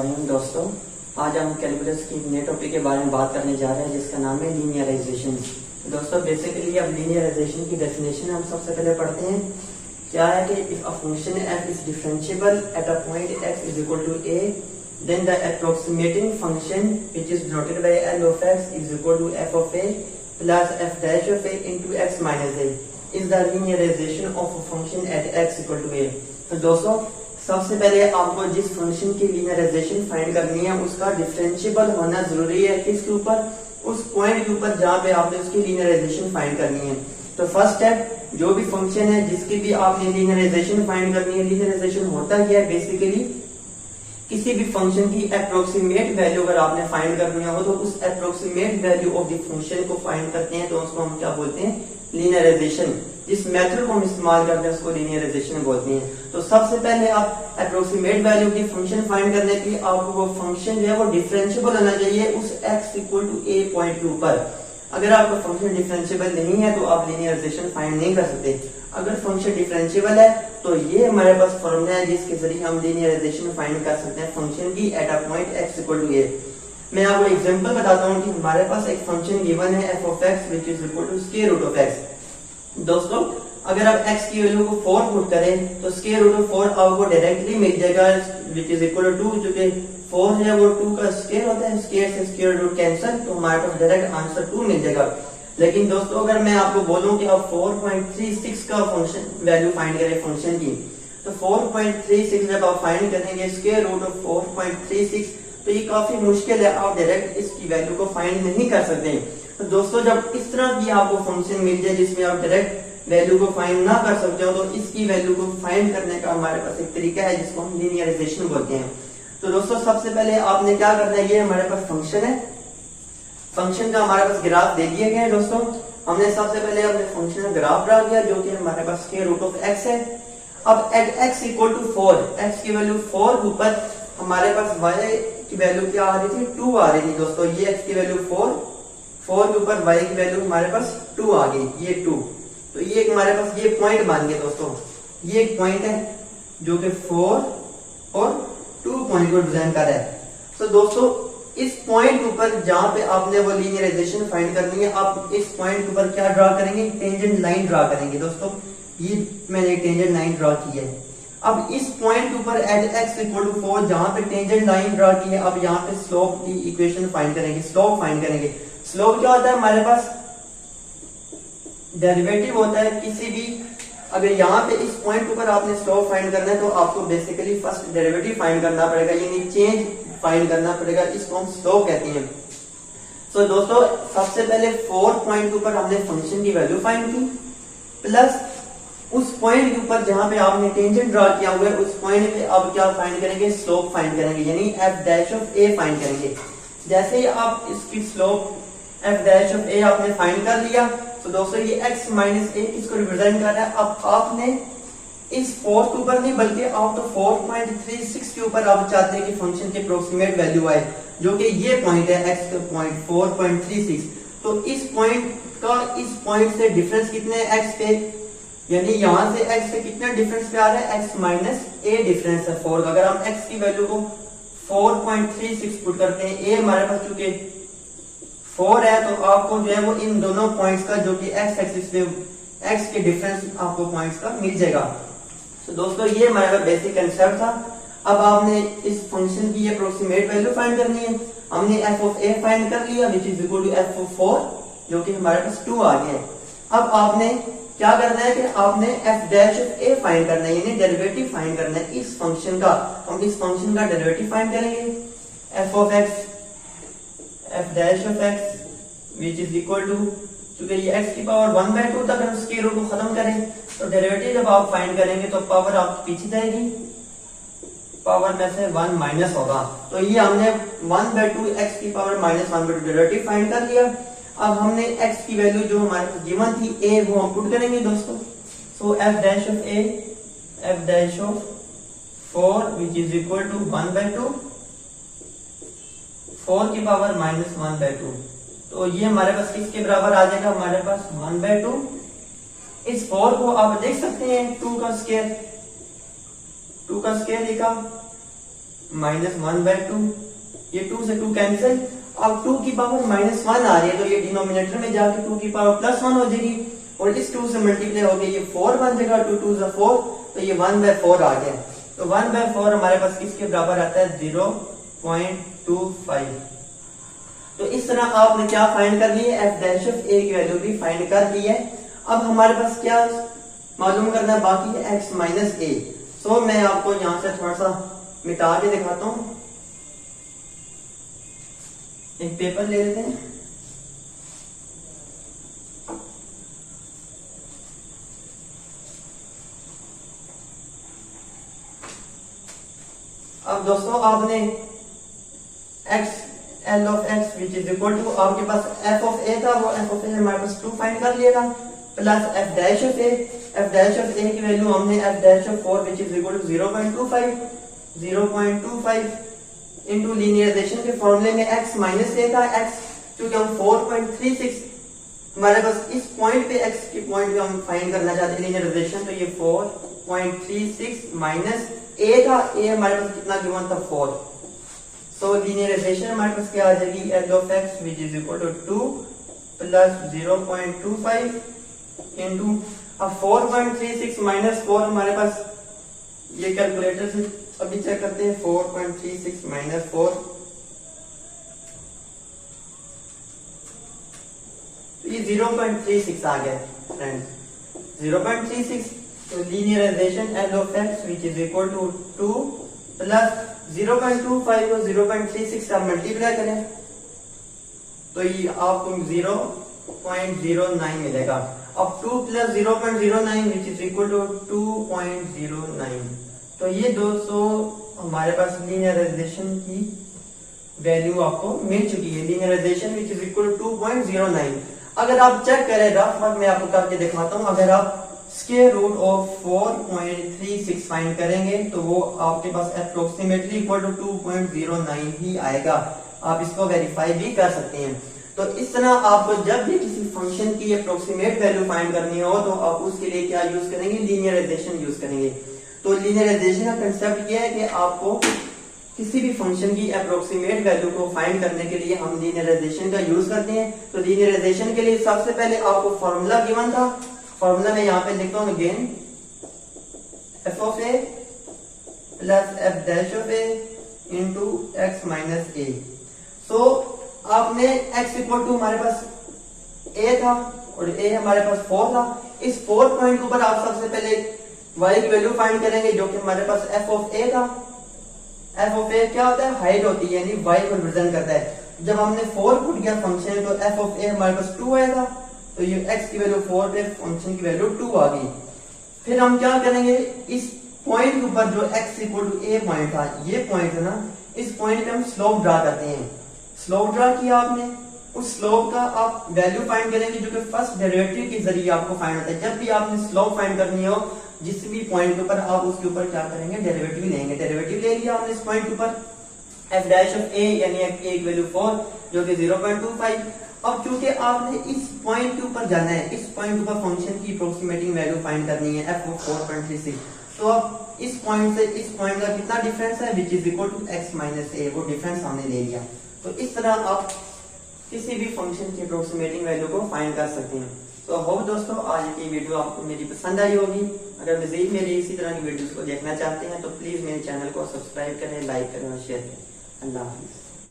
अस्सलामुअलैकुम दोस्तों, आज हम कैलकुलस की नए टॉपिक के बारे में बात करने जा रहे हैं जिसका नाम है लीनियराइजेशन। दोस्तों बेसिकली अब लीनियराइजेशन की डेफिनेशन हम सबसे पहले पढ़ते हैं। क्या है कि if a function f is differentiable at a point x is equal to a, then the approximating function which is denoted by L of x is equal to f of a plus f dash of a into x minus a is the linearization of a function at x equal to a। तो दोस्तों सबसे पहले आपको जिस function की linearisation find करनी है उसका डिफरेंशिएबल होना जरूरी है। किसके ऊपर? उस पॉइंट के ऊपर जहाँ पे आपने उसकी लीनियराइजेशन फाइंड करनी है। तो फर्स्ट स्टेप, जो भी फंक्शन है जिसकी भी आपने लीनियराइजेशन फाइंड करनी है, लीनियराइजेशन होता क्या है बेसिकली, किसी भी फंक्शन की अप्रोक्सीमेट वैल्यू अगर आपने फाइंड करनी हो तो उस approximate value of the function को फाइंड करते हैं, तो उसको हम क्या बोलते हैं? लीनियराइजेशन। जिस मेथड को हम इस्तेमाल करते हैं उसको लीनियराइजेशन बोलते हैं। तो सबसे पहले आप अप्रोक्सीमेट वैल्यू की फंक्शन फाइंड करने के लिए आपको वो फंक्शन जो है वो डिफरेंशिएबल होना चाहिए उस x equal to a point के ऊपर। अगर आपका फंक्शन डिफरेंशिएबल नहीं है तो आप लीनियराइजेशन फाइंड नहीं कर सकते। अगर फंक्शन डिफरेंशिएबल है तो ये हमारे पास फॉर्मूला है जिसके जरिए हम लीनियराइजेशन फाइंड कर सकते हैं फंक्शन की at a point x equal to a। मैं आपको एग्जांपल बताता हूँ कि हमारे पास एक फंक्शन गिवन है f of x which is equal to square root of x। दोस्तों अगर आप x की वैल्यू को 4 पुट करें तो स्क्वायर रूट ऑफ 4 आपको डायरेक्टली मिल जाएगा व्हिच इज इक्वल टू 2, जो कि 4 है वो 2 का स्क्वायर होता है, स्क्वायर से स्क्वायर रूट कैंसिल, तो हमारे पास डायरेक्ट आंसर 2 मिल जाएगा। लेकिन दोस्तों अगर मैं आपको बोलूं कि आप 4.36 का फंक्शन वैल्यू फाइंड करें फंक्शन की, तो 4.36 जब आप फाइंड करेंगे स्क्वायर रूट ऑफ 4.36 तो ये काफी मुश्किल है, आप डायरेक्ट इसकी वैल्यू को फाइंड नहीं कर सकते। तो दोस्तों जब इस तरह की आपको फंक्शन मिल जाए जिसमें आप डायरेक्ट वैल्यू को फाइंड ना कर सकते हो, तो इसकी वैल्यू को फाइंड करने का हमारे पास एक तरीका है जिसको हम लीनियराइजेशन बोलते हैं। तो दोस्तों सबसे पहले आपने क्या करना है, ये हमारे पास फंक्शन है, फंक्शन का हमारे पास ग्राफ दे दिया गया है। दोस्तों हमने सबसे पहले अपने फंक्शन का ग्राफ ड्रा किया जो कि हमारे पास स्क्वायर रूट ऑफ x है। अब at x equal to 4, x की वैल्यू 4 के ऊपर हमारे पास y की वैल्यू क्या आ रही थी? 2 आ रही थी। दोस्तों ये x की वैल्यू 4 के ऊपर y की वैल्यू हमारे पास 2 आ गई, ये 2। तो ये हमारे पास ये पॉइंट मान गए। दोस्तों ये एक पॉइंट है जो कि 4 और 2 पॉइंट को डिजाइन कर रहा है। तो दोस्तों इस पॉइंट के ऊपर जहां पे आपने वो लीनियराइजेशन फाइंड करनी है, आप इस पॉइंट के ऊपर क्या ड्रा करेंगे? टेंजेंट लाइन ड्रा करेंगे। दोस्तों ये मैंने टेंजेंट लाइन ड्रा की है। अब इस पॉइंट के ऊपर एट x इक्वल टू 4 जहां पे टेंजेंट लाइन ड्रा की है, अब यहाँ पे स्लोप की इक्वेशन फाइंड करेंगे, स्लोप फाइंड करेंगे। स्लोप क्या होता है? हमारे पास डेरिवेटिव होता है किसी भी, अगर यहाँ पे इस पॉइंट के ऊपर आपने स्लोप फाइंड करना है तो आपको बेसिकली फर्स्ट डेरिवेटिव फाइंड करना पड़ेगा, यानी चेंज फाइंड करना पड़ेगा, इसको हम स्लोप कहते हैं। तो दोस्तों सबसे पहले 4 पॉइंट के ऊपर हमने फंक्शन की वैल्यू फाइंड की, प्लस उस पॉइंट के ऊपर जहां पे आपने टेंजेंट ड्रा किया हुआ है उस पॉइंट पे आप क्या फाइंड करेंगे? स्लोप फाइंड करेंगे, यानी f dash of a find करेंगे। जैसे ही आप इसकी slope f dash of a आपने फाइंड कर लिया तो दोस्तों ये x माइनस a इसको रिप्रेजेंट कर रहा है। अब आपने इस 4 के ऊपर नहीं बल्कि आप तो 4.36 के ऊपर आप चाहते हैं कि फंक्शन की अप्रोक्सीमेट वैल्यू आए, जो कि ये पॉइंट है x का पॉइंट 4.36। तो इस पॉइंट का इस पॉइंट से डिफरेंस कितने x पे, यानी यहां से x पे कितना डिफरेंस पे आ रहा है? x माइनस a डिफरेंस है 4 का। अगर हम x की वैल्यू को 4.36 पुट करते हैं, a हमारे पास चूंकि 4 है तो आपको जो है वो इन दोनों पॉइंट्स का जो कि x एक्सिस पे x के डिफरेंस आपको पॉइंट्स का मिल जाएगा। तो दोस्तों ये हमारा बेसिक कंसेप्ट था। अब आपने इस फंक्शन की अप्रोक्सीमेट वैल्यू फाइंड करनी है। हमने f ऑफ a फाइंड कर लिया which is equal to f of 4 जो कि हमारे पास 2 आ गया है। अब आपने क्या करना है कि आपने f dash of a find करना है, यानी डेरिवेटिव फाइंड करना है इस फंक्शन का। हम इस फंक्शन का डेरिवेटिव फाइंड करेंगे, f of x f dash of x which is equal to, क्योंकि ये x की पावर 1/2 तक हम स्क्वायर रूट को खत्म करें तो डेरिवेटिव जब आप फाइंड करेंगे तो पावर आपकी पीछे जाएगी, पावर में से 1 माइनस होगा। तो ये हमने 1/2 x की पावर माइनस 1/2 डेरिवेटिव फाइंड कर लिया। अब हमने x की वैल्यू जो हमारे पास गिवन थी a वो हम पुट करेंगे दोस्तों। सो f dash of a f dash of 4 which is equal to 1/2 4 की पावर माइनस 1/2। तो ये हमारे पास किसके बराबर आ जाएगा? हमारे पास 1/2। इस 4 को आप देख सकते हैं 2 का स्क्वायर लिखा, -1/2, ये 2 से 2 कैंसिल। अब 2 की पावर -1 आ रही है तो ये डिनोमिनेटर में जाके 2 की पावर +1 हो जाएगी और इस 2 से मल्टीप्लाई हो गई, ये 4 बन जाएगा, 2 2 से 4, तो ये 1/4 आ गया। तो 1/4 हमारे पास किसके बराबर आता है? 0.25। तो इस तरह आपने क्या फाइंड कर ली है? f' की वैल्यू भी फाइंड कर ली है। अब हमारे पास क्या मालूम करना बाकी है? x - a। सो मैं आपको यहां से थोड़ा सा मिटा के दिखाता हूं। एक पेपर ले लेते हैं। अब दोस्तों आपने L of x which is equal to, आपके पास f of a था, वो f of a हमारे पास 2 फाइंड कर लिया था, plus f' of a। f' of a की वैल्यू हमने f' of 4 which is equal to 0.25 into linearization के फॉर्मूले में x माइनस a था। x क्योंकि हम 4.36 हमारे पास इस पॉइंट पे x के पॉइंट पे हम फाइंड करना चाहते हैं लीनियराइजेशन, तो ये 4.36 माइनस a था। a हमारे पास कितना गिवन था? 4। सो लीनियराइजेशन हमारे पास क्या आ जाएगी? L of x which is equal to 2 plus 0.25 into, अब 4.36 माइनस 4 हमारे पास, ये कैलकुलेटर से अभी चेक करते हैं। 4.36 माइनस 4, तो ये 0.36 आ गया फ्रेंड्स, 0.36। तो linearization L of x which is equal to 2 plus 0.25 को 0.36 से आप मल्टीप्लाई करें तो ये आपको 0.09 मिलेगा। अब 2 plus 0.09 which is equal to 2.09। तो ये दोस्तों हमारे पास लीनियराइजेशन की वैल्यू आपको मिल चुकी है, linearisation which is equal to 2.09। अगर आप चेक करें रफ वर्क में आपको करके दिखाता हूं, अगर आप स्क्वायर रूट ऑफ 4.36 फाइंड करेंगे तो वो आपके पास अप्रोक्सीमेटली इक्वल टू 2.09 ही आएगा। आप इसको वेरीफाई भी कर सकते हैं। तो इस तरह आपको जब भी किसी फंक्शन की अप्रोक्सीमेट वैल्यू फाइंड करनी हो तो आप उसके लिए क्या यूज करेंगे? लीनियराइजेशन यूज करेंगे। तो लीनियराइजेशन का कंसेप्ट ये है कि आपको किसी भी फंक्शन की अप्रोक्सीमेट वैल्यू को फाइंड करने के लिए हम लीनियराइजेशन का यूज करते हैं। तो लीनियराइजेशन के लिए सबसे पहले आपको फॉर्मूला गिवन था, फॉर्मूला में यहां पे लिखता हूं again, f of a plus f' of a into x minus a। सो आपने x इक्वल टू हमारे पास a था और a हमारे पास 4 था। इस 4 पॉइंट के ऊपर आप सबसे पहले y की वैल्यू फाइंड करेंगे जो कि हमारे पास f of a था। f of a क्या होता है? हाइट होती है, यानी y को रिप्रेजेंट करता है। जब हमने 4 पुट किया फंक्शन तो f of a हमारे पास 2 आया था, तो ये x की वैल्यू 4 पे फंक्शन की वैल्यू 2 आ गई। फिर हम क्या करेंगे? इस पॉइंट के ऊपर जो x equal to a point था, ये पॉइंट है ना, इस पॉइंट पे हम स्लोप ड्रा करते हैं। स्लोप ड्रा किया आपने, उस स्लोप का आप वैल्यू फाइंड करेंगे जो कि फर्स्ट डेरिवेटिव के जरिए आपको फाइंड होता है। जब भी आपने स्लोप फाइंड करनी हो जिस भी पॉइंट के ऊपर, आप उसके ऊपर क्या करेंगे? डेरिवेटिव लेंगे। डेरिवेटिव ले लिया आपने इस पॉइंट के ऊपर, f' of a यानी f की वैल्यू 4 जो कि 0.25। अब चूंकि आपने इस पॉइंट के ऊपर जाना है, इस पॉइंट के ऊपर फंक्शन की अप्रोक्सीमेटिंग वैल्यू फाइंड करनी है f of 4.36, तो अब इस पॉइंट से इस पॉइंट का कितना डिफरेंस है? Which is equal to x minus a, वो डिफरेंस हमने ले लिया। तो इस तरह आप किसी भी फंक्शन की अप्रोक्सीमेटिंग वैल्यू को फाइंड कर सकते हैं। तो होप दोस्तों आज की वीडियो आपको मेरी पसंद आई होगी। अगर मजीद मेरी इसी तरह की वीडियोस को देखना चाहते हैं तो प्लीज मेरे चैनल को सब्सक्राइब करें, लाइक करें और शेयर करें। अल्लाह हाफिज।